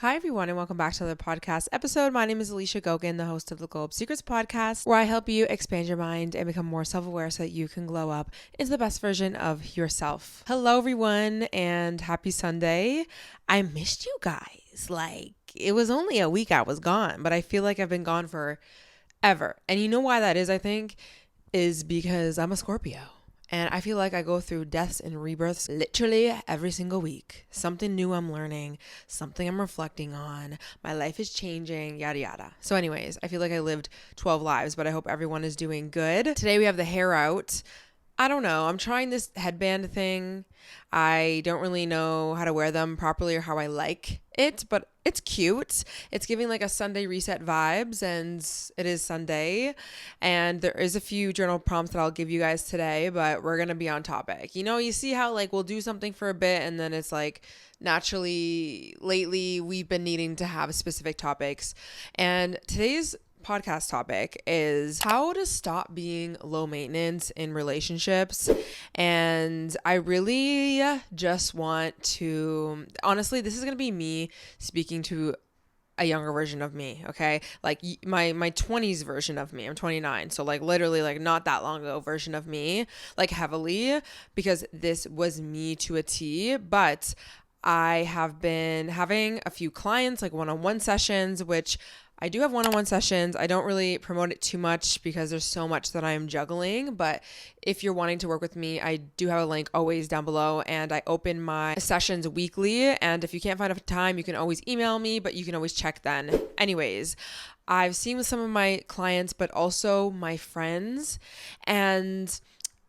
Hi, everyone, and welcome back to the podcast episode. My name is Alicia Gogan, the host of the Globe Secrets podcast, where I help you expand your mind and become more self-aware so that you can glow up into the best version of yourself. Hello, everyone, and happy Sunday. I missed you guys. It was only a week I was gone, but I feel like I've been gone forever. And you know why that is, I think, is because I'm a Scorpio. And I feel like I go through deaths and rebirths literally every single week. Something new I'm learning, something I'm reflecting on. My life is changing, yada, yada. So anyways, I feel like I lived 12 lives, but I hope everyone is doing good. Today we have the hair out. I don't know. I'm trying this headband thing. I don't really know how to wear them properly or how I like it, but it's cute. It's giving like a Sunday reset vibes, and it is Sunday. And there is a few journal prompts that I'll give you guys today, but we're going to be on topic. You know, you see how we'll do something for a bit and then it's naturally lately we've been needing to have specific topics. And today's podcast topic is how to stop being low maintenance in relationships. And I really just want to, honestly, this is going to be me speaking to a younger version of me, okay? My 20s version of me. I'm 29. So literally not that long ago version of me, heavily, because this was me to a T. But I have been having a few clients, one-on-one sessions, which I do have one-on-one sessions. I don't really promote it too much because there's so much that I'm juggling. But if you're wanting to work with me, I do have a link always down below. And I open my sessions weekly. And if you can't find a time, you can always email me, but you can always check then. Anyways, I've seen with some of my clients, but also my friends. And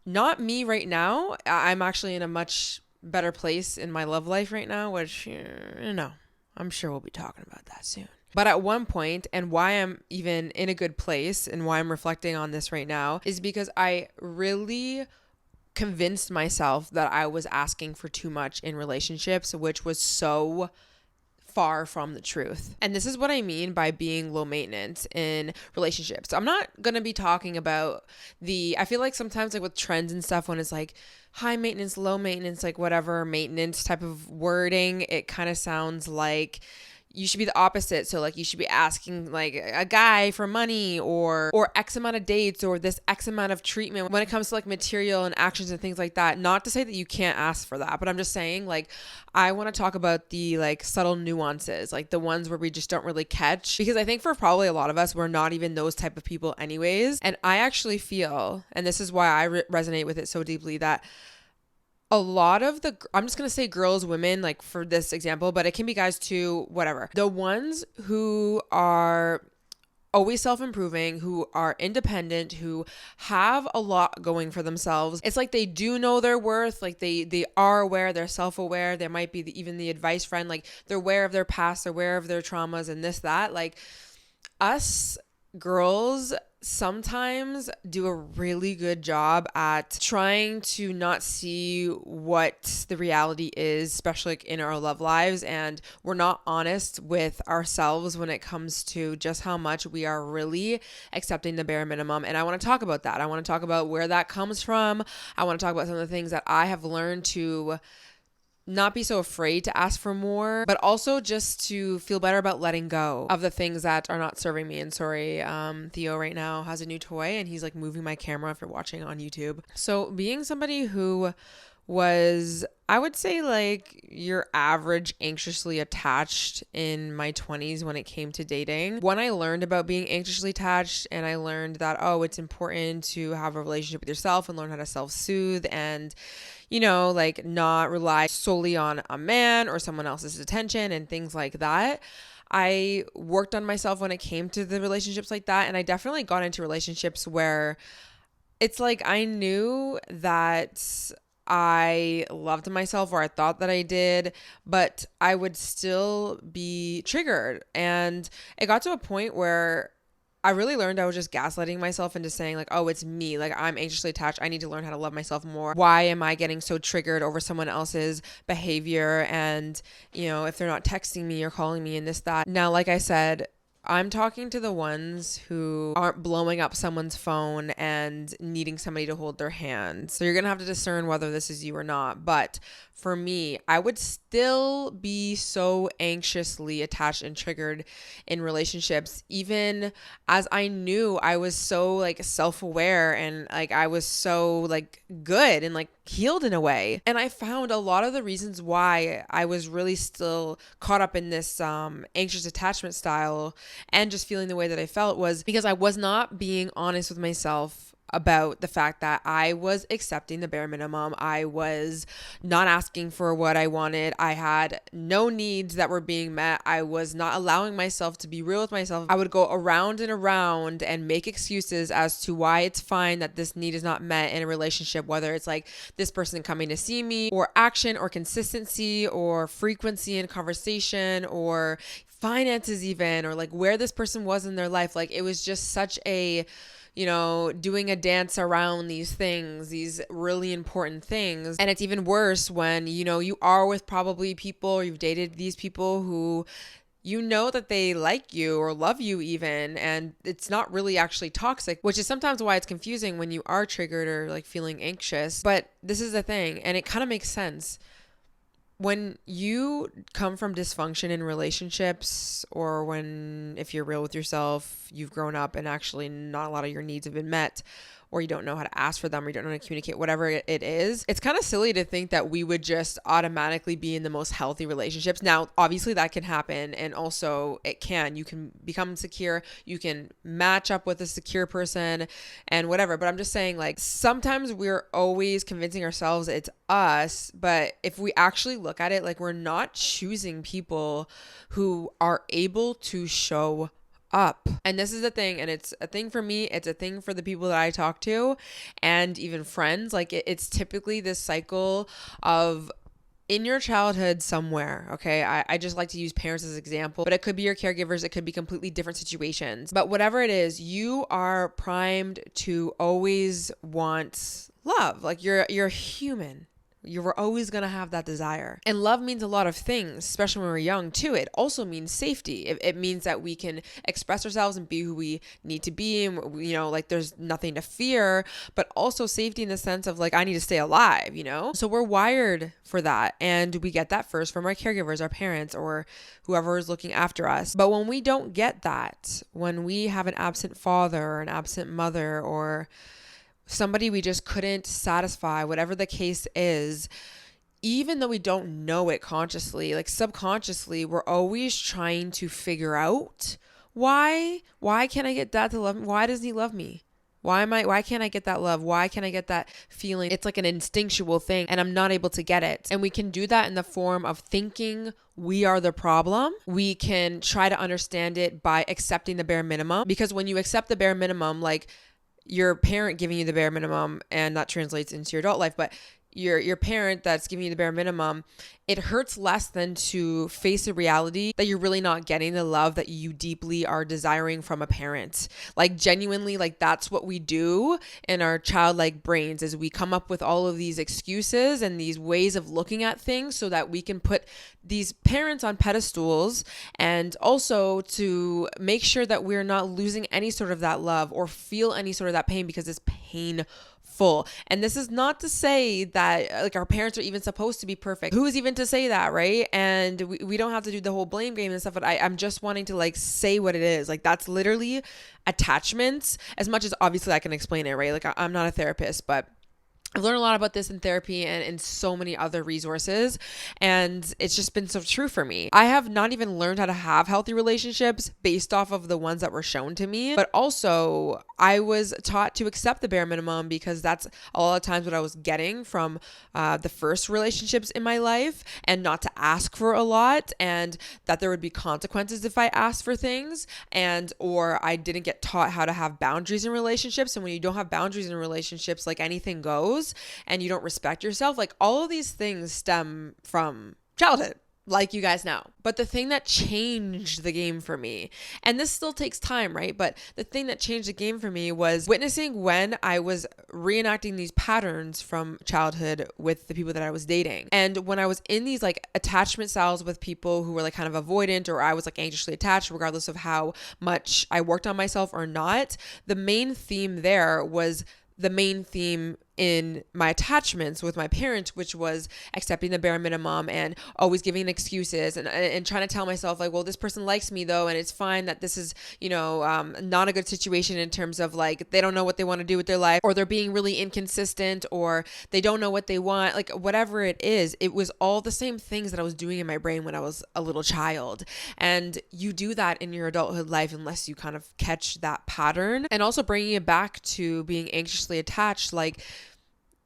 not me right now. I'm actually in a much better place in my love life right now, which, I'm sure we'll be talking about that soon. But at one point, and why I'm even in a good place and why I'm reflecting on this right now, is because I really convinced myself that I was asking for too much in relationships, which was so far from the truth. And this is what I mean by being low maintenance in relationships. So I'm not going to be talking about I feel like sometimes with trends and stuff, when it's high maintenance, low maintenance, whatever maintenance type of wording, it kind of sounds like you should be the opposite. So you should be asking a guy for money or X amount of dates or this X amount of treatment when it comes to material and actions and things like that. Not to say that you can't ask for that, but I'm just saying I want to talk about the subtle nuances, the ones where we just don't really catch, because I think for probably a lot of us, we're not even those type of people anyways. And I actually feel, and this is why I resonate with it so deeply, that a lot of I'm just going to say girls, women, for this example, but it can be guys too, whatever. The ones who are always self-improving, who are independent, who have a lot going for themselves. It's they do know their worth. They are aware, they're self-aware. There might be even the advice friend. They're aware of their past, they're aware of their traumas and this, that. Us girls sometimes do a really good job at trying to not see what the reality is, especially in our love lives, and we're not honest with ourselves when it comes to just how much we are really accepting the bare minimum. And I want to talk about that. I want to talk about where that comes from. I want to talk about some of the things that I have learned to not be so afraid to ask for more, but also just to feel better about letting go of the things that are not serving me. And sorry, Theo right now has a new toy and he's moving my camera if you're watching on YouTube. So being somebody who was, I would say your average anxiously attached in my 20s when it came to dating. When I learned about being anxiously attached and I learned that, it's important to have a relationship with yourself and learn how to self-soothe and not rely solely on a man or someone else's attention and things like that. I worked on myself when it came to the relationships like that. And I definitely got into relationships where it's I knew that I loved myself, or I thought that I did, but I would still be triggered. And it got to a point where I really learned I was just gaslighting myself into saying it's me. I'm anxiously attached. I need to learn how to love myself more. Why am I getting so triggered over someone else's behavior? And, if they're not texting me or calling me and this, that. Now, like I said, I'm talking to the ones who aren't blowing up someone's phone and needing somebody to hold their hand. So you're going to have to discern whether this is you or not. But for me, I would still be so anxiously attached and triggered in relationships, even as I knew I was so like self-aware and like I was so like good and like healed in a way. And I found a lot of the reasons why I was really still caught up in this anxious attachment style and just feeling the way that I felt was because I was not being honest with myself about the fact that I was accepting the bare minimum. I was not asking for what I wanted. I had no needs that were being met. I was not allowing myself to be real with myself. I would go around and around and make excuses as to why it's fine that this need is not met in a relationship, whether it's like this person coming to see me, or action, or consistency, or frequency in conversation, or finances even, or like where this person was in their life. Like it was just such a doing a dance around these things, these really important things. And it's even worse when, you are with probably people, or you've dated these people who that they like you or love you even, and it's not really actually toxic, which is sometimes why it's confusing when you are triggered or like feeling anxious. But this is the thing, and it kind of makes sense. When you come from dysfunction in relationships, or if you're real with yourself, you've grown up and actually not a lot of your needs have been met, or you don't know how to ask for them, or you don't know how to communicate, whatever it is, it's kind of silly to think that we would just automatically be in the most healthy relationships. Now, obviously that can happen. And also you can become secure, you can match up with a secure person and whatever. But I'm just saying, like, sometimes we're always convincing ourselves it's us. But if we actually look at it, like, we're not choosing people who are able to show up. And this is the thing, and it's a thing for me, it's a thing for the people that I talk to, and even friends. Like it's typically this cycle of, in your childhood somewhere, okay, I just like to use parents as an example, but it could be your caregivers, it could be completely different situations, but whatever it is, you are primed to always want love. Like you're human. You were always going to have that desire. And love means a lot of things, especially when we're young too. It also means safety. It means that we can express ourselves and be who we need to be. And, like there's nothing to fear, but also safety in the sense of like, I need to stay alive, So we're wired for that. And we get that first from our caregivers, our parents, or whoever is looking after us. But when we don't get that, when we have an absent father or an absent mother, or somebody we just couldn't satisfy, whatever the case is, even though we don't know it consciously, like subconsciously, we're always trying to figure out why can't I get dad to love me? Why doesn't he love me? Why can't I get that love? Why can't I get that feeling? It's like an instinctual thing and I'm not able to get it. And we can do that in the form of thinking we are the problem. We can try to understand it by accepting the bare minimum, because when you accept the bare minimum, like your parent giving you the bare minimum, and that translates into your adult life, but your parent that's giving you the bare minimum, it hurts less than to face the reality that you're really not getting the love that you deeply are desiring from a parent. Like genuinely, like that's what we do in our childlike brains, is we come up with all of these excuses and these ways of looking at things so that we can put these parents on pedestals, and also to make sure that we're not losing any sort of that love or feel any sort of that pain, because it's painful. And this is not to say that like our parents are even supposed to be perfect. Who is even to say that, right? And we don't have to do the whole blame game and stuff, but I'm just wanting to like say what it is. Like that's literally attachments, as much as obviously I can explain it, right? Like I'm not a therapist, but I've learned a lot about this in therapy and in so many other resources, and it's just been so true for me. I have not even learned how to have healthy relationships based off of the ones that were shown to me, but also I was taught to accept the bare minimum because that's a lot of times what I was getting from the first relationships in my life, and not to ask for a lot, and that there would be consequences if I asked for things, or I didn't get taught how to have boundaries in relationships. And when you don't have boundaries in relationships, like anything goes, and you don't respect yourself, like all of these things stem from childhood, like you guys know. But the thing that changed the game for me, and this still takes time, right? But the thing that changed the game for me was witnessing when I was reenacting these patterns from childhood with the people that I was dating. And when I was in these like attachment styles with people who were like kind of avoidant, or I was like anxiously attached, regardless of how much I worked on myself or not, the main theme there was the main theme in my attachments with my parents, which was accepting the bare minimum and always giving excuses and trying to tell myself like, well, this person likes me though, and it's fine that this is, not a good situation in terms of like, they don't know what they want to do with their life, or they're being really inconsistent, or they don't know what they want, like whatever it is. It was all the same things that I was doing in my brain when I was a little child. And you do that in your adulthood life unless you kind of catch that pattern. And also bringing it back to being anxiously attached, like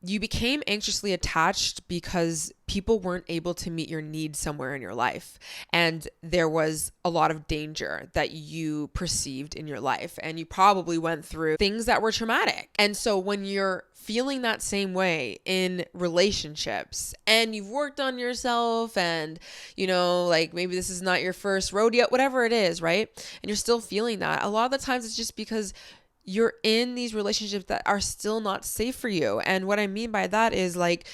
you became anxiously attached because people weren't able to meet your needs somewhere in your life. And there was a lot of danger that you perceived in your life. And you probably went through things that were traumatic. And so when you're feeling that same way in relationships and you've worked on yourself and, like maybe this is not your first rodeo, whatever it is, right? And you're still feeling that, a lot of the times it's just because you're in these relationships that are still not safe for you. And what I mean by that is like,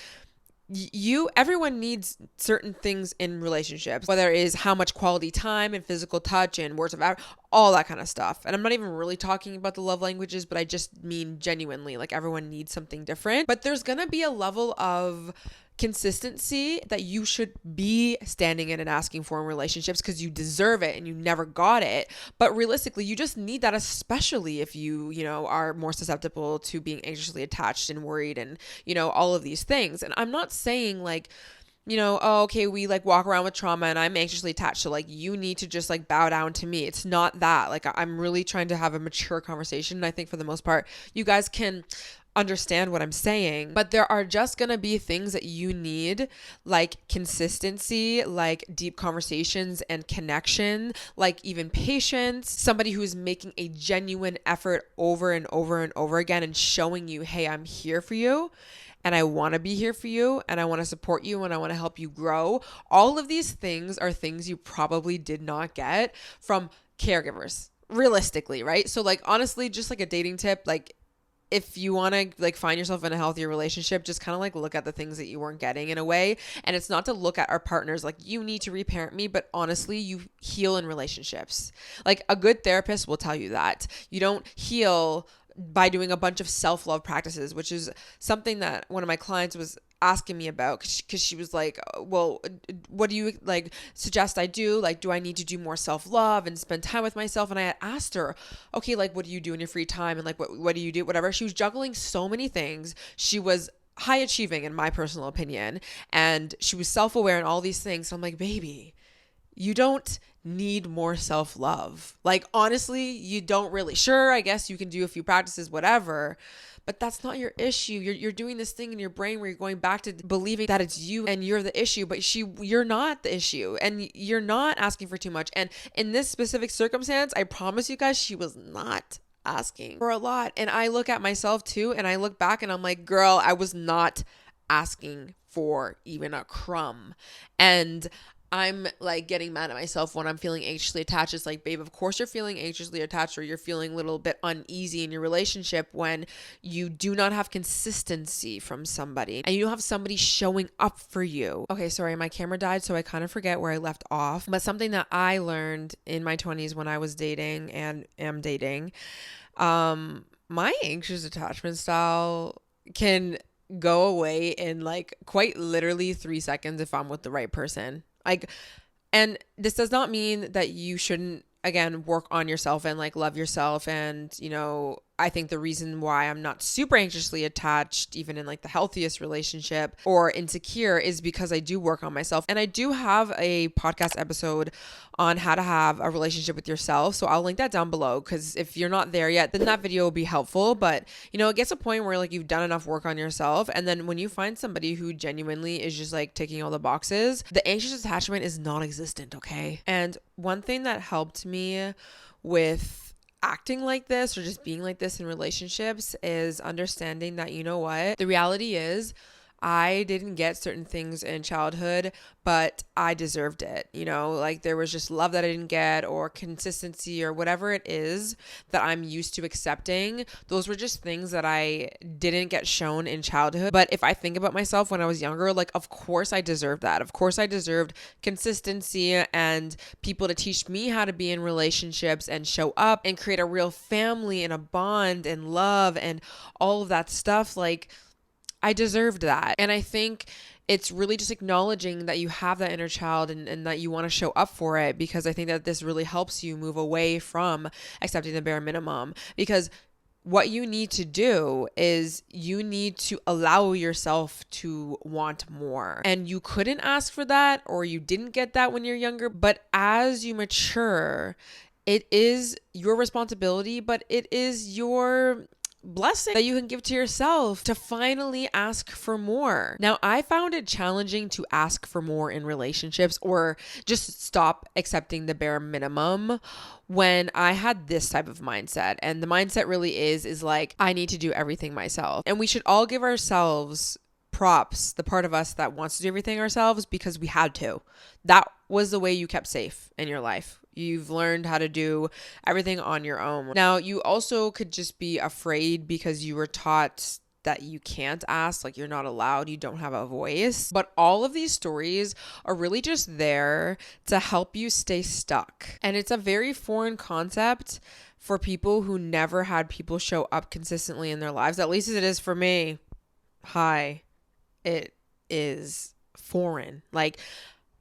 everyone needs certain things in relationships, whether it is how much quality time and physical touch and words of all that kind of stuff. And I'm not even really talking about the love languages, but I just mean genuinely, like everyone needs something different. But there's going to be a level of consistency that you should be standing in and asking for in relationships because you deserve it and you never got it. But realistically, you just need that, especially if you are more susceptible to being anxiously attached and worried and, all of these things. And I'm not saying like, oh, okay, we like walk around with trauma and I'm anxiously attached, so like you need to just like bow down to me. It's not that. Like I'm really trying to have a mature conversation. And I think for the most part, you guys can understand what I'm saying, but there are just gonna be things that you need, like consistency, like deep conversations and connection, like even patience, somebody who's making a genuine effort over and over and over again and showing you, hey, I'm here for you and I want to be here for you and I want to support you and I want to help you grow. All of these things are things you probably did not get from caregivers, realistically, right? So like honestly, just like a dating tip, like if you want to like find yourself in a healthier relationship, just kind of like look at the things that you weren't getting in a way. And it's not to look at our partners like you need to reparent me, but honestly, you heal in relationships. Like a good therapist will tell you that you don't heal by doing a bunch of self-love practices, which is something that one of my clients was asking me about because she was like, well, what do you like suggest I do? Like, do I need to do more self-love and spend time with myself? And I had asked her, okay, like, what do you do in your free time? And like, what do you do? Whatever. She was juggling so many things. She was high achieving in my personal opinion. And she was self-aware and all these things. So I'm like, baby, you don't need more self-love. Like, honestly, you don't really. Sure, I guess you can do a few practices, whatever, but that's not your issue. You're doing this thing in your brain where you're going back to believing that it's you and you're the issue, but you're not the issue and you're not asking for too much. And in this specific circumstance, I promise you guys, she was not asking for a lot. And I look at myself too, and I look back and I'm like, girl, I was not asking for even a crumb. And I'm like getting mad at myself when I'm feeling anxiously attached. It's like, babe, of course you're feeling anxiously attached or you're feeling a little bit uneasy in your relationship when you do not have consistency from somebody and you don't have somebody showing up for you. Okay, sorry, my camera died, so I kind of forget where I left off. But something that I learned in my 20s when I was dating and am dating, my anxious attachment style can go away in like quite literally 3 seconds if I'm with the right person. Like, and this does not mean that you shouldn't, again, work on yourself and like love yourself. And, I think the reason why I'm not super anxiously attached, even in like the healthiest relationship or insecure, is because I do work on myself. And I do have a podcast episode on how to have a relationship with yourself. So I'll link that down below, because if you're not there yet, then that video will be helpful. But, it gets a point where like you've done enough work on yourself. And then when you find somebody who genuinely is just like ticking all the boxes, the anxious attachment is non-existent, okay? And one thing that helped me with acting like this or just being like this in relationships is understanding that, the reality is I didn't get certain things in childhood, but I deserved it. Like there was just love that I didn't get, or consistency, or whatever it is that I'm used to accepting. Those were just things that I didn't get shown in childhood. But if I think about myself when I was younger, like, of course I deserved that. Of course I deserved consistency and people to teach me how to be in relationships and show up and create a real family and a bond and love and all of that stuff. Like, I deserved that. And I think it's really just acknowledging that you have that inner child and that you want to show up for it, because I think that this really helps you move away from accepting the bare minimum. Because what you need to do is you need to allow yourself to want more. And you couldn't ask for that, or you didn't get that when you're younger. But as you mature, it is your responsibility, but it is your blessing that you can give to yourself to finally ask for more. Now, I found it challenging to ask for more in relationships, or just stop accepting the bare minimum, when I had this type of mindset. And the mindset really is like, I need to do everything myself. And we should all give ourselves props, the part of us that wants to do everything ourselves, because we had to. That was the way you kept safe in your life. You've learned how to do everything on your own. Now, you also could just be afraid because you were taught that you can't ask, like you're not allowed, you don't have a voice. But all of these stories are really just there to help you stay stuck. And it's a very foreign concept for people who never had people show up consistently in their lives. At least it is for me. Hi. It is foreign. Like,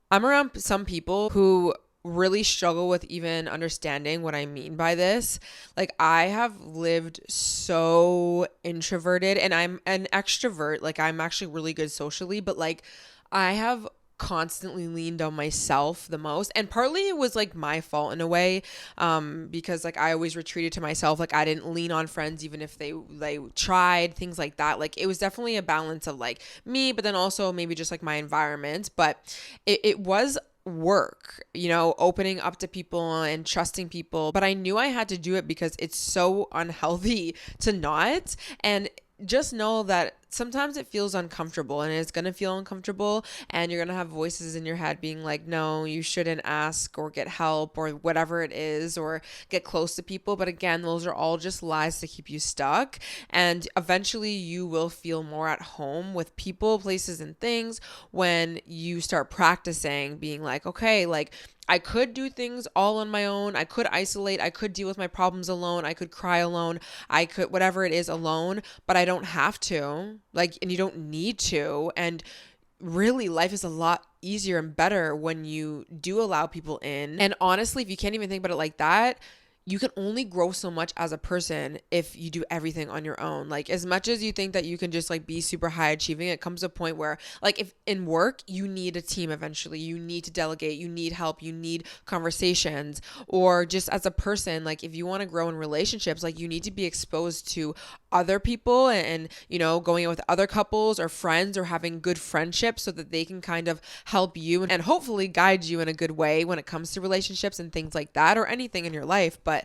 I'm around some people who really struggle with even understanding what I mean by this. Like, I have lived so introverted, and I'm an extrovert. Like, I'm actually really good socially, but like, I have constantly leaned on myself the most. And partly it was like my fault in a way, because like I always retreated to myself. Like, I didn't lean on friends even if they tried, things like that. Like, it was definitely a balance of like me, but then also maybe just like my environment. But it was work, opening up to people and trusting people. But I knew I had to do it because it's so unhealthy to not. And just know that sometimes it feels uncomfortable, and it's going to feel uncomfortable, and you're going to have voices in your head being like, no, you shouldn't ask or get help or whatever it is, or get close to people. But again, those are all just lies to keep you stuck. And eventually you will feel more at home with people, places, and things when you start practicing being like, okay, like, I could do things all on my own. I could isolate. I could deal with my problems alone. I could cry alone. I could, whatever it is, alone, but I don't have to. Like, and you don't need to. And really, life is a lot easier and better when you do allow people in. And honestly, if you can't even think about it like that, you can only grow so much as a person if you do everything on your own. Like, as much as you think that you can just like be super high achieving, it comes to a point where, like, if in work, you need a team eventually. You need to delegate, you need help, you need conversations. Or just as a person, like, if you want to grow in relationships, like, you need to be exposed to other people and going out with other couples or friends, or having good friendships so that they can kind of help you and hopefully guide you in a good way when it comes to relationships and things like that, or anything in your life. But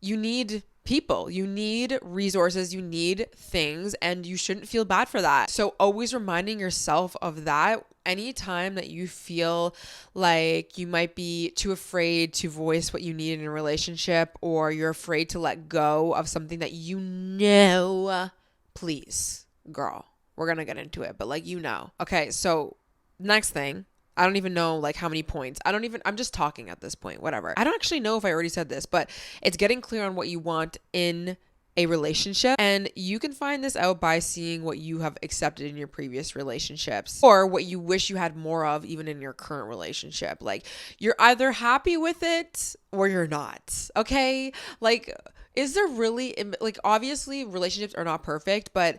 you need people, you need resources, you need things, and you shouldn't feel bad for that. So always reminding yourself of that anytime that you feel like you might be too afraid to voice what you need in a relationship, or you're afraid to let go of something that please, girl, we're gonna get into it, but like, okay, so next thing, I don't even know like how many points. I'm just talking at this point, whatever. I don't actually know if I already said this, but it's getting clear on what you want in a relationship. And you can find this out by seeing what you have accepted in your previous relationships, or what you wish you had more of even in your current relationship. Like, you're either happy with it or you're not. Okay? Like, is there really, like, obviously relationships are not perfect, but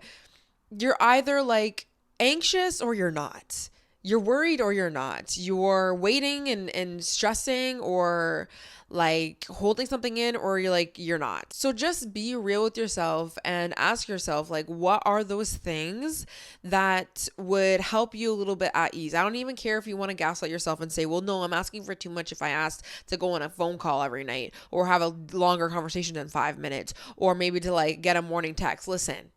you're either like anxious or you're not. You're worried or you're not. You're waiting and stressing, or like holding something in, or you're not. So just be real with yourself and ask yourself, like, what are those things that would help you a little bit at ease? I don't even care if you want to gaslight yourself and say, well, no, I'm asking for too much if I asked to go on a phone call every night, or have a longer conversation than 5 minutes, or maybe to like get a morning text. Listen,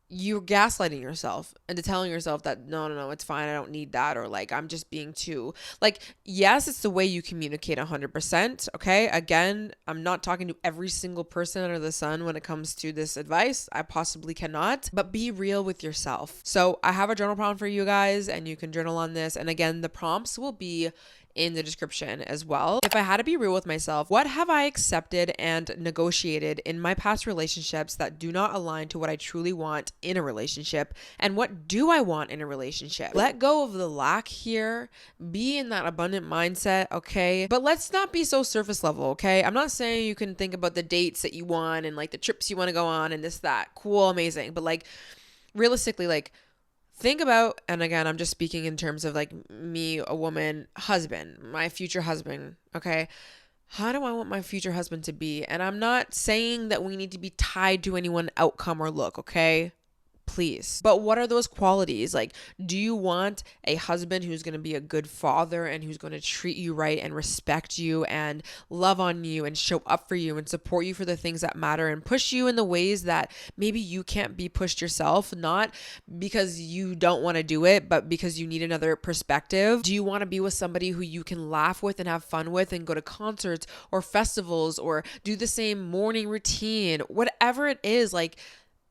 you're gaslighting yourself into telling yourself that no, it's fine, I don't need that, or like, I'm just being too, like, yes, it's the way you communicate 100%. Okay, again, I'm not talking to every single person under the sun when it comes to this advice. I possibly cannot, but be real with yourself. So I have a journal prompt for you guys, and you can journal on this. And again, the prompts will be in the description as well. If I had to be real with myself, what have I accepted and negotiated in my past relationships that do not align to what I truly want in a relationship? And what do I want in a relationship? Let go of the lack here. Be in that abundant mindset, okay? But let's not be so surface level, okay? I'm not saying you can think about the dates that you want and like the trips you want to go on and this, that. Cool, amazing. But like realistically, like think about, and again, I'm just speaking in terms of like me, a woman, husband, my future husband, okay? How do I want my future husband to be? And I'm not saying that we need to be tied to any one outcome or look, okay? Please. But what are those qualities? Like, do you want a husband who's going to be a good father and who's going to treat you right and respect you and love on you and show up for you and support you for the things that matter and push you in the ways that maybe you can't be pushed yourself, not because you don't want to do it, but because you need another perspective? Do you want to be with somebody who you can laugh with and have fun with and go to concerts or festivals or do the same morning routine? Whatever it is, like,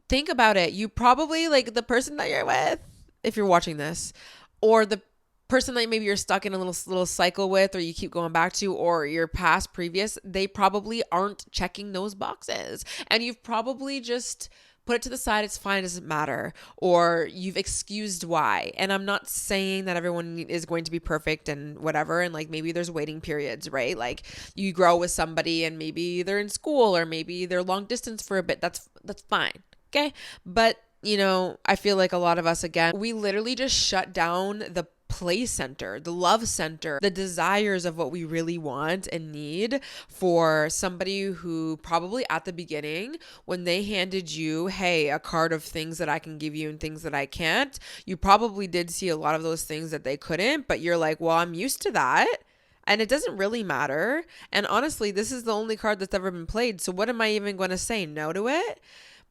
think about it. You probably, like, the person that you're with, if you're watching this, or the person that maybe you're stuck in a little cycle with, or you keep going back to, or your past previous, they probably aren't checking those boxes. And you've probably just put it to the side. It's fine. It doesn't matter. Or you've excused why. And I'm not saying that everyone is going to be perfect and whatever. And like, maybe there's waiting periods, right? Like you grow with somebody and maybe they're in school or maybe they're long distance for a bit. That's fine. Okay. But, you know, I feel like a lot of us, again, we literally just shut down the play center, the love center, the desires of what we really want and need for somebody who probably at the beginning, when they handed you, hey, a card of things that I can give you and things that I can't, you probably did see a lot of those things that they couldn't, but you're like, well, I'm used to that. And it doesn't really matter. And honestly, this is the only card that's ever been played. So what am I even going to say no to it?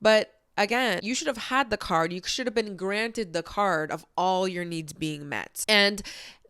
But again, you should have had the card. You should have been granted the card of all your needs being met. And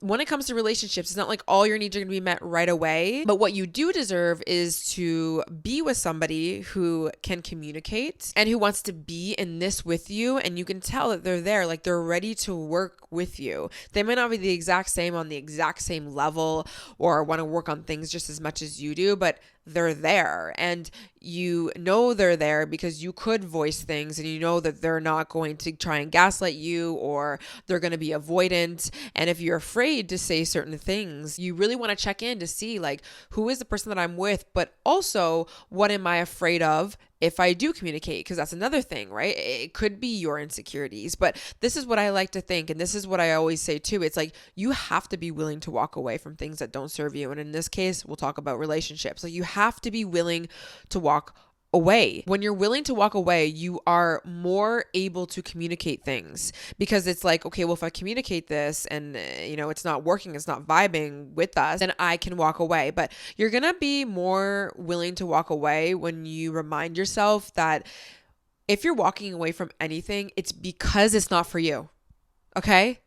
when it comes to relationships, it's not like all your needs are going to be met right away. But what you do deserve is to be with somebody who can communicate and who wants to be in this with you. And you can tell that they're there, like they're ready to work with you. They might not be the exact same on the exact same level or want to work on things just as much as you do, but they're there. And you know they're there because you could voice things and you know that they're not going to try and gaslight you or they're going to be avoidant. And if you're afraid to say certain things, you really want to check in to see like, who is the person that I'm with, but also what am I afraid of if I do communicate? Because that's another thing, right? It could be your insecurities, but this is what I like to think. And this is what I always say too. It's like, you have to be willing to walk away from things that don't serve you. And in this case, we'll talk about relationships. Like you have to be willing to walk away. When you're willing to walk away, you are more able to communicate things because it's like, okay, well, if I communicate this and, it's not working, it's not vibing with us, then I can walk away. But you're going to be more willing to walk away when you remind yourself that if you're walking away from anything, it's because it's not for you. Okay?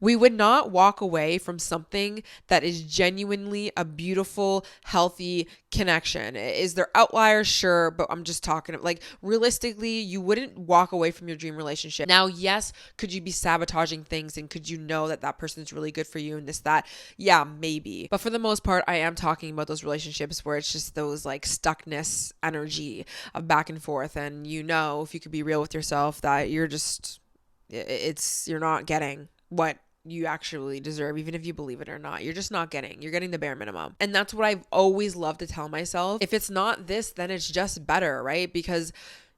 We would not walk away from something that is genuinely a beautiful, healthy connection. Is there outliers? Sure, but I'm just talking like realistically, you wouldn't walk away from your dream relationship. Now, yes, could you be sabotaging things and could you know that that person's really good for you and this, that? Yeah, maybe. But for the most part, I am talking about those relationships where it's just those like stuckness energy of back and forth. And if you could be real with yourself that you're not getting what you actually deserve, even if you believe it or not. You're getting the bare minimum. And that's what I've always loved to tell myself. If it's not this, then it's just better, right? Because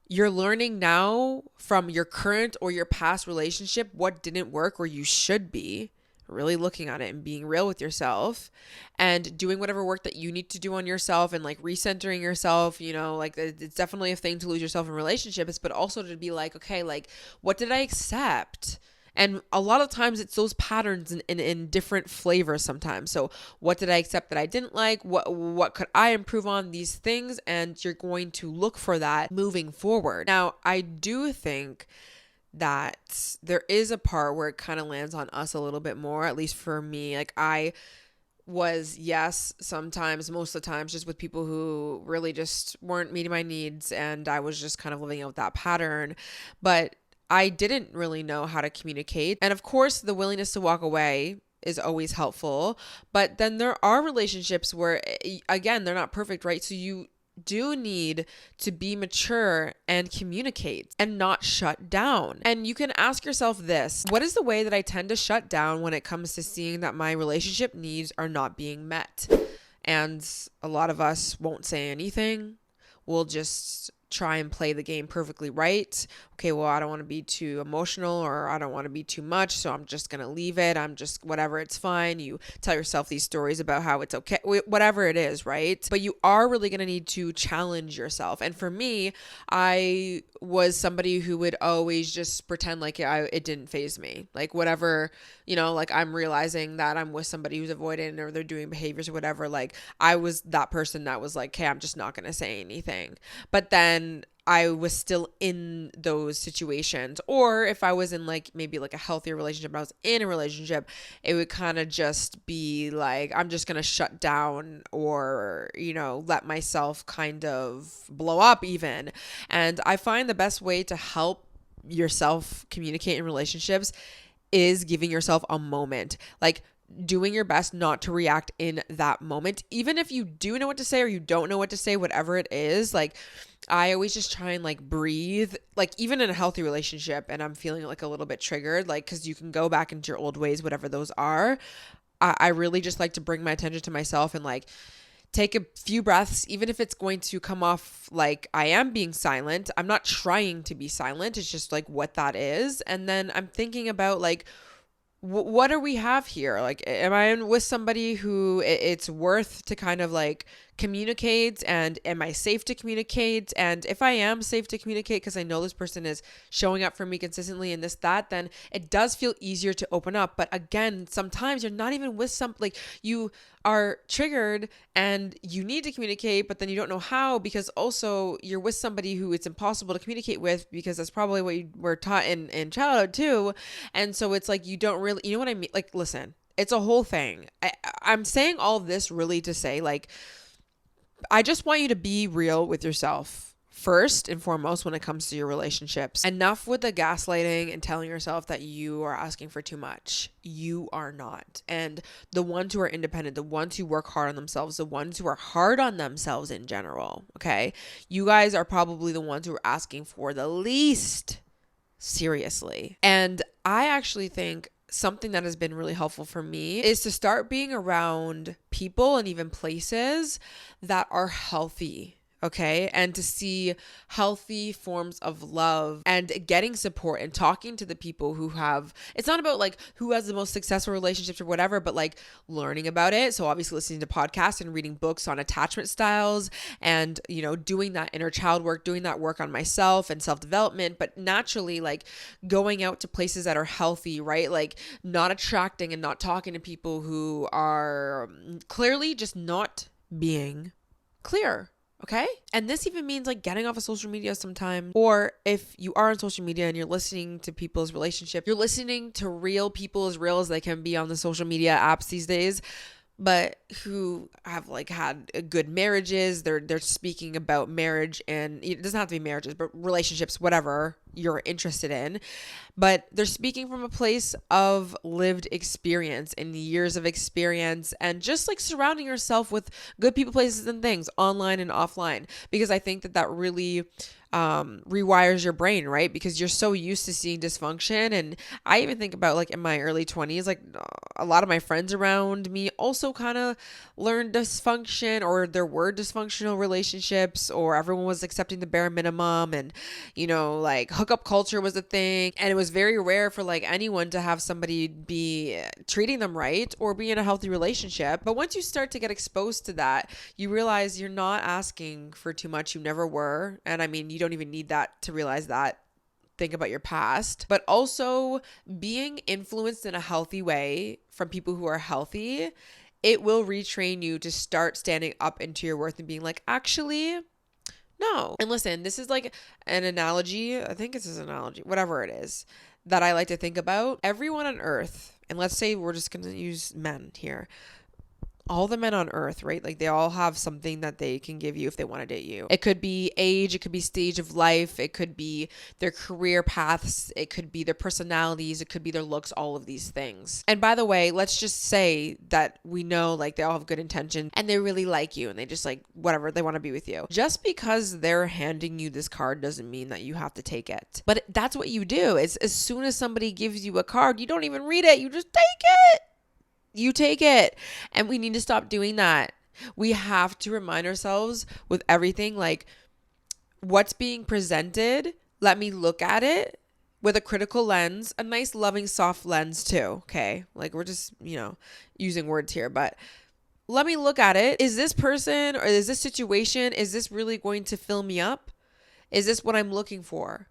you're learning now from your current or your past relationship what didn't work, or you should be really looking at it and being real with yourself and doing whatever work that you need to do on yourself and like recentering yourself. Like it's definitely a thing to lose yourself in relationships, but also to be like, okay, like what did I accept? And a lot of times it's those patterns in different flavors sometimes. So what did I accept that I didn't like? What could I improve on? These things, and you're going to look for that moving forward. Now, I do think that there is a part where it kind of lands on us a little bit more, at least for me. Like I was, yes, sometimes, most of the times, just with people who really just weren't meeting my needs, and I was just kind of living out that pattern. But I didn't really know how to communicate. And of course, the willingness to walk away is always helpful. But then there are relationships where, again, they're not perfect, right? So you do need to be mature and communicate and not shut down. And you can ask yourself this: what is the way that I tend to shut down when it comes to seeing that my relationship needs are not being met? And a lot of us won't say anything. We'll just try and play the game perfectly right. Okay, well, I don't want to be too emotional, or I don't want to be too much, so I'm just going to leave it. I'm just, whatever, it's fine. You tell yourself these stories about how it's okay, whatever it is, right? But you are really going to need to challenge yourself. And for me, I was somebody who would always just pretend like it didn't faze me. Like whatever, like I'm realizing that I'm with somebody who's avoidant or they're doing behaviors or whatever. Like I was that person that was like, okay, I'm just not going to say anything. But then I was still in those situations. Or if I was in like maybe like a healthier relationship, I was in a relationship, it would kind of just be like, I'm just going to shut down or, let myself kind of blow up even. And I find the best way to help yourself communicate in relationships is giving yourself a moment. Like doing your best not to react in that moment, even if you do know what to say or you don't know what to say, whatever it is. Like I always just try and like breathe, like even in a healthy relationship and I'm feeling like a little bit triggered, like, cause you can go back into your old ways, whatever those are. I really just like to bring my attention to myself and like take a few breaths, even if it's going to come off like I am being silent. I'm not trying to be silent. It's just like what that is. And then I'm thinking about like, what do we have here? Like, am I with somebody who it's worth to kind of like communicate, and am I safe to communicate? And if I am safe to communicate because I know this person is showing up for me consistently and this, that, then it does feel easier to open up. But again, sometimes you're not even with like you are triggered and you need to communicate, but then you don't know how, because also you're with somebody who it's impossible to communicate with, because that's probably what you were taught in childhood too. And so it's like, you don't really, you know what I mean? Like, listen, it's a whole thing. I'm saying all this really to say, like, I just want you to be real with yourself first and foremost when it comes to your relationships. Enough with the gaslighting and telling yourself that you are asking for too much. You are not. And the ones who are independent, the ones who work hard on themselves, the ones who are hard on themselves in general, okay? You guys are probably the ones who are asking for the least, seriously. And I actually think something that has been really helpful for me is to start being around people and even places that are healthy. Okay. And to see healthy forms of love and getting support and talking to the people who have, it's not about like who has the most successful relationships or whatever, but like learning about it. So obviously listening to podcasts and reading books on attachment styles and, doing that inner child work, doing that work on myself and self-development, but naturally like going out to places that are healthy, right? Like not attracting and not talking to people who are clearly just not being clear. Okay. And this even means like getting off of social media sometime. Or if you are on social media and you're listening to people's relationship, you're listening to real people, as real as they can be on the social media apps these days, but who have like had good marriages. They're speaking about marriage, and it doesn't have to be marriages, but relationships, whatever you're interested in. But they're speaking from a place of lived experience and years of experience, and just like surrounding yourself with good people, places, and things online and offline, because I think that really rewires your brain, right? Because you're so used to seeing dysfunction. And I even think about like in my early 20s, like a lot of my friends around me also kind of learned dysfunction, or there were dysfunctional relationships, or everyone was accepting the bare minimum, and like hookup culture was a thing, and it was very rare for like anyone to have somebody be treating them right or be in a healthy relationship. But once you start to get exposed to that, you realize you're not asking for too much. You never were. And I mean, you don't even need that to realize that. Think about your past, but also being influenced in a healthy way from people who are healthy, it will retrain you to start standing up into your worth and being like, actually, no. And listen, this is like an analogy. I think it's an analogy, whatever it is, that I like to think about. Everyone on earth, and let's say we're just going to use men here. all the men on earth, right? Like they all have something that they can give you if they want to date you. It could be age, it could be stage of life, it could be their career paths, it could be their personalities, it could be their looks, all of these things. And by the way, let's just say that we know like they all have good intention and they really like you and they just like whatever, they want to be with you. Just because they're handing you this card doesn't mean that you have to take it. But that's what you do. Is as soon as somebody gives you a card, you don't even read it, you just take it. You take it. And we need to stop doing that. We have to remind ourselves with everything, like what's being presented, let me look at it with a critical lens, a nice, loving, soft lens too. Okay. Like we're just, using words here, but let me look at it. Is this person or is this situation, is this really going to fill me up? Is this what I'm looking for?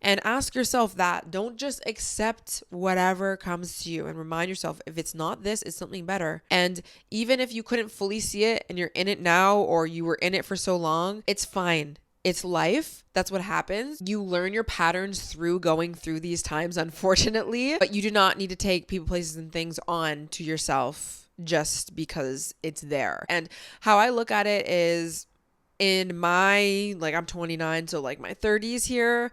And ask yourself that. Don't just accept whatever comes to you, and remind yourself if it's not this, it's something better. And even if you couldn't fully see it and you're in it now or you were in it for so long, it's fine. It's life. That's what happens. You learn your patterns through going through these times, unfortunately, but you do not need to take people, places, and things on to yourself just because it's there. And how I look at it is, in my, like, I'm 29, so like my 30s here,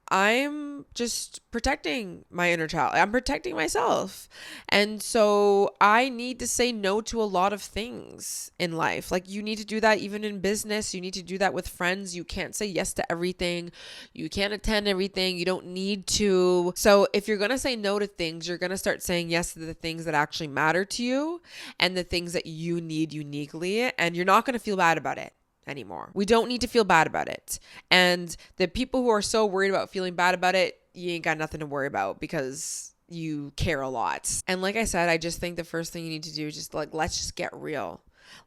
I'm just protecting my inner child. I'm protecting myself. And so I need to say no to a lot of things in life. Like you need to do that even in business. You need to do that with friends. You can't say yes to everything. You can't attend everything. You don't need to. So if you're going to say no to things, you're going to start saying yes to the things that actually matter to you and the things that you need uniquely. And you're not going to feel bad about it anymore. We don't need to feel bad about it. And the people who are so worried about feeling bad about it, you ain't got nothing to worry about because you care a lot. And like I said, I just think the first thing you need to do is just like, let's just get real.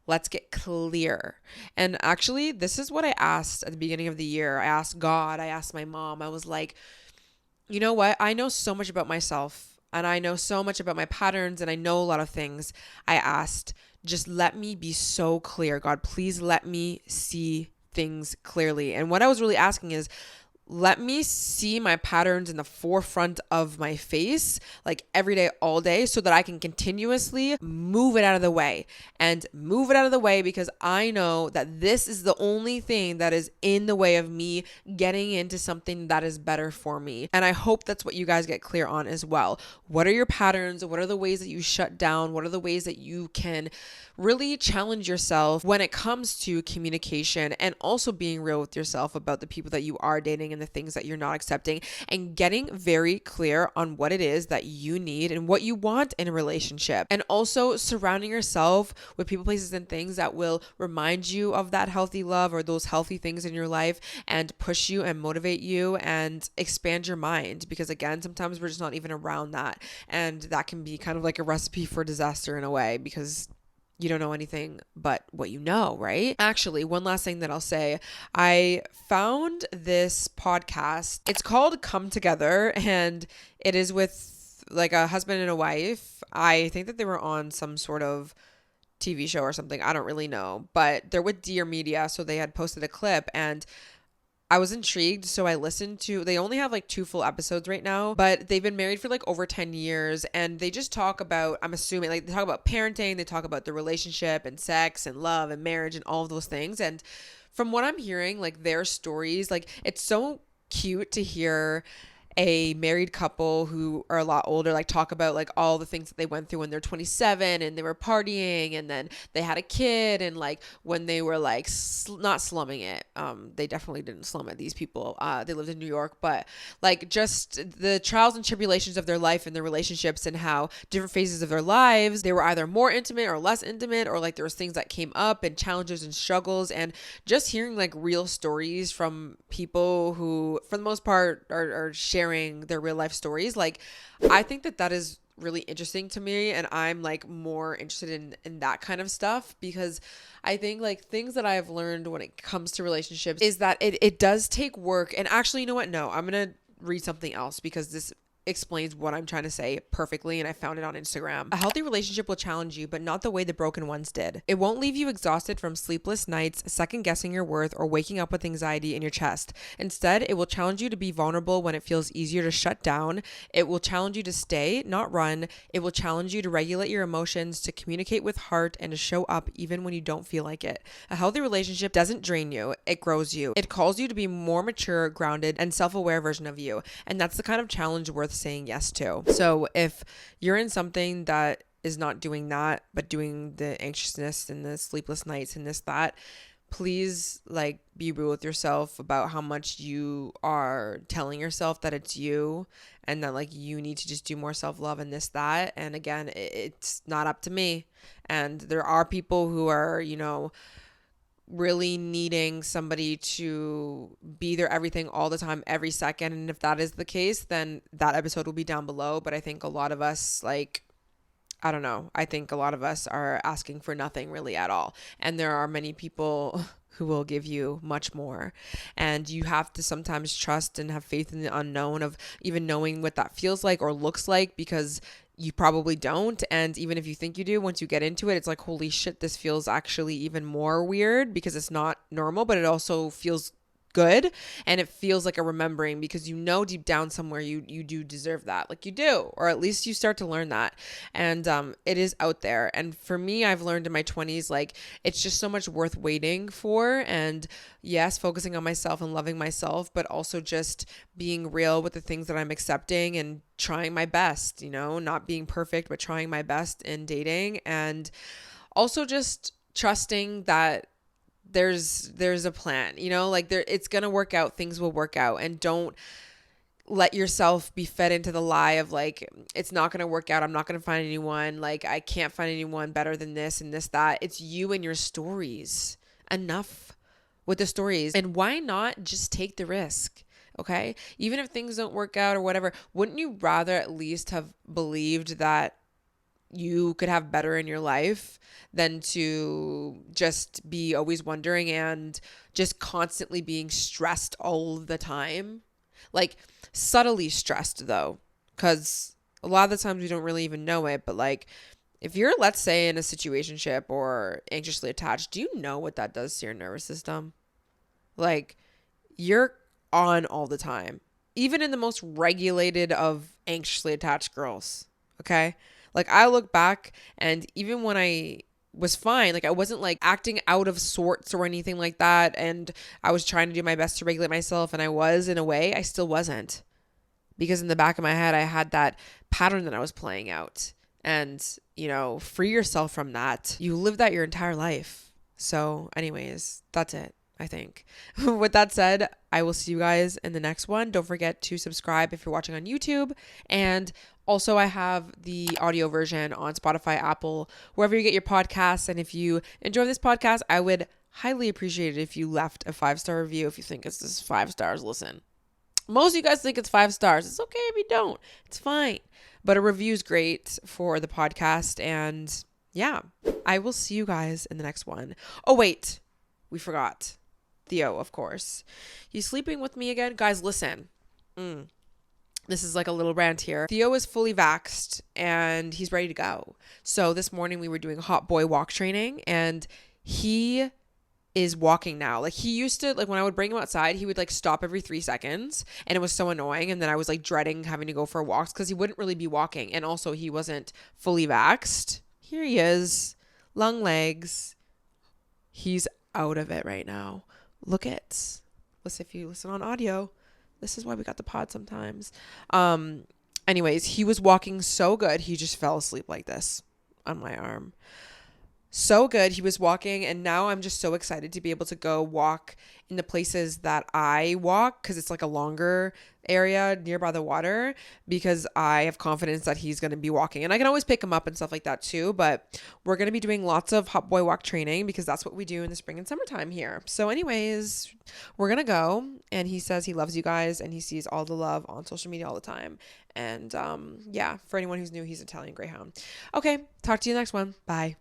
Let's get clear. And actually, this is what I asked at the beginning of the year. I asked God, I asked my mom. I was like, you know what? I know so much about myself and I know so much about my patterns and I know a lot of things. I asked, just let me be so clear. God, please let me see things clearly. And what I was really asking is, let me see my patterns in the forefront of my face, like every day, all day, so that I can continuously move it out of the way and move it out of the way, because I know that this is the only thing that is in the way of me getting into something that is better for me. And I hope that's what you guys get clear on as well. What are your patterns? What are the ways that you shut down? What are the ways that you can really challenge yourself when it comes to communication, and also being real with yourself about the people that you are dating and the things that you're not accepting, and getting very clear on what it is that you need and what you want in a relationship, and also surrounding yourself with people, places, and things that will remind you of that healthy love or those healthy things in your life and push you and motivate you and expand your mind, because again, sometimes we're just not even around that, and that can be kind of like a recipe for disaster in a way, because you don't know anything but what you know, right? Actually, one last thing that I'll say, I found this podcast. It's called Come Together, and it is with like a husband and a wife. I think that they were on some sort of TV show or something. I don't really know, but they're with Dear Media. So they had posted a clip and I was intrigued, so I listened to, they only have like 2 full episodes right now, but they've been married for like over 10 years, and they just talk about, I'm assuming, like they talk about parenting, they talk about the relationship and sex and love and marriage and all of those things. And from what I'm hearing, like their stories, like it's so cute to hear a married couple who are a lot older like talk about like all the things that they went through when they're 27 and they were partying, and then they had a kid, and like when they were like not slumming it, they definitely didn't slum it, these people, they lived in New York, but like just the trials and tribulations of their life and their relationships, and how different phases of their lives they were either more intimate or less intimate, or like there was things that came up and challenges and struggles, and just hearing like real stories from people who for the most part are sharing their real life stories. Like I think that is really interesting to me, and I'm like more interested in that kind of stuff, because I think like things that I've learned when it comes to relationships is that it does take work. And actually, you know what? No, I'm gonna read something else, because this explains what I'm trying to say perfectly, and I found it on Instagram. A healthy relationship will challenge you, but not the way the broken ones did. It won't leave you exhausted from sleepless nights, second guessing your worth, or waking up with anxiety in your chest. Instead, it will challenge you to be vulnerable when it feels easier to shut down. It will challenge you to stay, not run. It will challenge you to regulate your emotions, to communicate with heart, and to show up even when you don't feel like it. A healthy relationship doesn't drain you, it grows you. It calls you to be more mature, grounded, and self-aware version of you. And that's the kind of challenge worth saying yes to. So if you're in something that is not doing that, but doing the anxiousness and the sleepless nights and that, please be real with yourself about how much you are telling yourself that it's you, and that you need to just do more self-love and that. And again, it's not up to me. And there are people who are, really needing somebody to be their everything all the time, every second. And if that is the case, then that episode will be down below. But I think a lot of us, I don't know, I think a lot of us are asking for nothing really at all. And there are many people who will give you much more. And you have to sometimes trust and have faith in the unknown of even knowing what that feels like or looks like, because you probably don't. And even if you think you do, once you get into it, it's like, holy shit, this feels actually even more weird because it's not normal, but it also feels good, and it feels like a remembering, because deep down somewhere you do deserve that, you do, or at least you start to learn that. And it is out there. And for me, I've learned in my 20s, it's just so much worth waiting for. And yes, focusing on myself and loving myself, but also just being real with the things that I'm accepting and trying my best, not being perfect, but trying my best in dating. And also just trusting that there's a plan, it's gonna work out, things will work out. And don't let yourself be fed into the lie of it's not gonna work out, I'm not gonna find anyone, I can't find anyone better than this and that. It's you and your stories. Enough with the stories. And why not just take the risk? Okay, even if things don't work out or whatever, wouldn't you rather at least have believed that you could have better in your life than to just be always wondering and just constantly being stressed all the time? Subtly stressed though, because a lot of the times we don't really even know it. But if you're, let's say, in a situationship or anxiously attached, do you know what that does to your nervous system? You're on all the time, even in the most regulated of anxiously attached girls. Okay. I look back, and even when I was fine, I wasn't acting out of sorts or anything like that. And I was trying to do my best to regulate myself. And I was, in a way, I still wasn't, because in the back of my head, I had that pattern that I was playing out. And, free yourself from that. You live that your entire life. So anyways, that's it, I think. With that said, I will see you guys in the next one. Don't forget to subscribe if you're watching on YouTube. And also, I have the audio version on Spotify, Apple, wherever you get your podcasts. And if you enjoy this podcast, I would highly appreciate it if you left a 5-star review. If you think it's just 5 stars, listen. Most of you guys think it's 5 stars. It's okay if you don't. It's fine. But a review is great for the podcast. And yeah, I will see you guys in the next one. Oh, wait, we forgot. Theo, of course. He's sleeping with me again. Guys, listen. This is a little rant here. Theo is fully vaxxed and he's ready to go. So this morning we were doing hot boy walk training, and he is walking now. He used to, when I would bring him outside, he would stop every 3 seconds, and it was so annoying. And then I was dreading having to go for walks because he wouldn't really be walking. And also he wasn't fully vaxxed. Here he is, long legs. He's out of it right now. Look at, if you listen on audio, this is why we got the pod sometimes. Anyways, he was walking so good. He just fell asleep like this on my arm. So good. He was walking, and now I'm just so excited to be able to go walk in the places that I walk, because it's a longer area nearby the water, because I have confidence that he's going to be walking, and I can always pick him up and stuff like that too. But we're going to be doing lots of hot boy walk training, because that's what we do in the spring and summertime here. So anyways, we're going to go, and he says he loves you guys, and he sees all the love on social media all the time. And yeah, for anyone who's new, he's Italian Greyhound. Okay, talk to you next one. Bye.